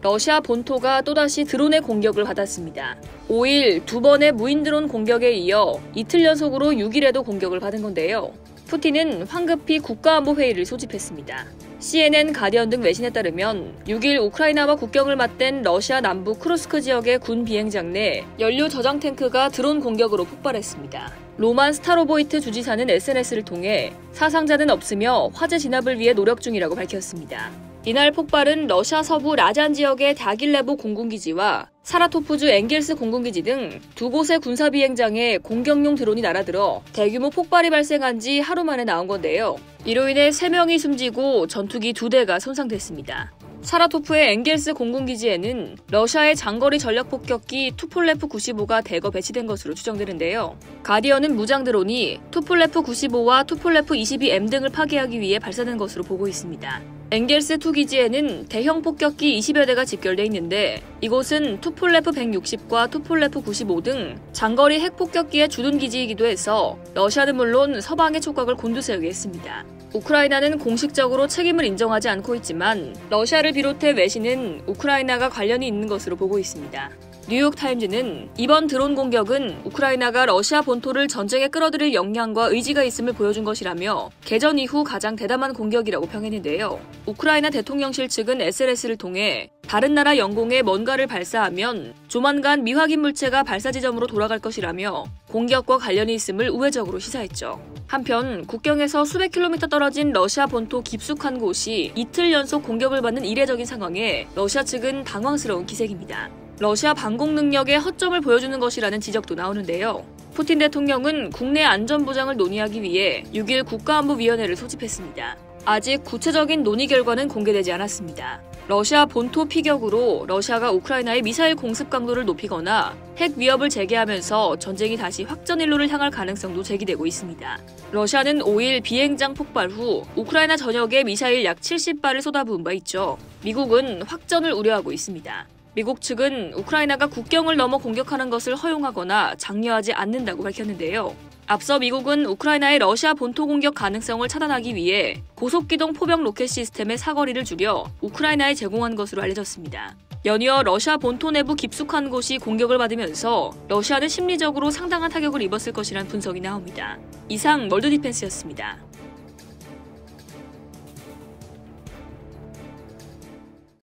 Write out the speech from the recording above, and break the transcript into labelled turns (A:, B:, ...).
A: 러시아 본토가 또다시 드론의 공격을 받았습니다. 5일 2번의 무인 드론 공격에 이어 이틀 연속으로 6일에도 공격을 받은 건데요. 푸틴은 황급히 국가안보회의를 소집했습니다. CNN, 가디언 등 외신에 따르면 6일 우크라이나와 국경을 맞댄 러시아 남부 크루스크 지역의 군 비행장 내 연료 저장 탱크가 드론 공격으로 폭발했습니다. 로만 스타로보이트 주지사는 SNS를 통해 사상자는 없으며 화재 진압을 위해 노력 중이라고 밝혔습니다. 이날 폭발은 러시아 서부 라잔 지역의 다길레보 공군기지와 사라토프주 엥겔스 공군기지 등 두 곳의 군사 비행장에 공격용 드론이 날아들어 대규모 폭발이 발생한 지 하루 만에 나온 건데요. 이로 인해 3명이 숨지고 전투기 2대가 손상됐습니다. 사라토프의 엥겔스 공군기지에는 러시아의 장거리 전략 폭격기 투폴레프 95가 대거 배치된 것으로 추정되는데요. 가디언은 무장 드론이 투폴레프 95와 투폴레프 22M 등을 파괴하기 위해 발사된 것으로 보고 있습니다. 엥겔스2 기지에는 대형 폭격기 20여 대가 집결돼 있는데 이곳은 투폴레프 160과 투폴레프 95 등 장거리 핵폭격기의 주둔 기지이기도 해서 러시아는 물론 서방의 촉각을 곤두세우게 했습니다. 우크라이나는 공식적으로 책임을 인정하지 않고 있지만 러시아를 비롯해 외신은 우크라이나가 관련이 있는 것으로 보고 있습니다. 뉴욕타임즈는 이번 드론 공격은 우크라이나가 러시아 본토를 전쟁에 끌어들일 역량과 의지가 있음을 보여준 것이라며 개전 이후 가장 대담한 공격이라고 평했는데요. 우크라이나 대통령실 측은 SNS를 통해 다른 나라 영공에 뭔가를 발사하면 조만간 미확인 물체가 발사 지점으로 돌아갈 것이라며 공격과 관련이 있음을 우회적으로 시사했죠. 한편 국경에서 수백 킬로미터 떨어진 러시아 본토 깊숙한 곳이 이틀 연속 공격을 받는 이례적인 상황에 러시아 측은 당황스러운 기색입니다. 러시아 방공 능력의 허점을 보여주는 것이라는 지적도 나오는데요. 푸틴 대통령은 국내 안전 보장을 논의하기 위해 6일 국가안보위원회를 소집했습니다. 아직 구체적인 논의 결과는 공개되지 않았습니다. 러시아 본토 피격으로 러시아가 우크라이나의 미사일 공습 강도를 높이거나 핵 위협을 재개하면서 전쟁이 다시 확전일로를 향할 가능성도 제기되고 있습니다. 러시아는 5일 비행장 폭발 후 우크라이나 전역에 미사일 약 70발을 쏟아부은 바 있죠. 미국은 확전을 우려하고 있습니다. 미국 측은 우크라이나가 국경을 넘어 공격하는 것을 허용하거나 장려하지 않는다고 밝혔는데요. 앞서 미국은 우크라이나의 러시아 본토 공격 가능성을 차단하기 위해 고속기동 포병 로켓 시스템의 사거리를 줄여 우크라이나에 제공한 것으로 알려졌습니다. 연이어 러시아 본토 내부 깊숙한 곳이 공격을 받으면서 러시아는 심리적으로 상당한 타격을 입었을 것이란 분석이 나옵니다. 이상 월드디펜스였습니다.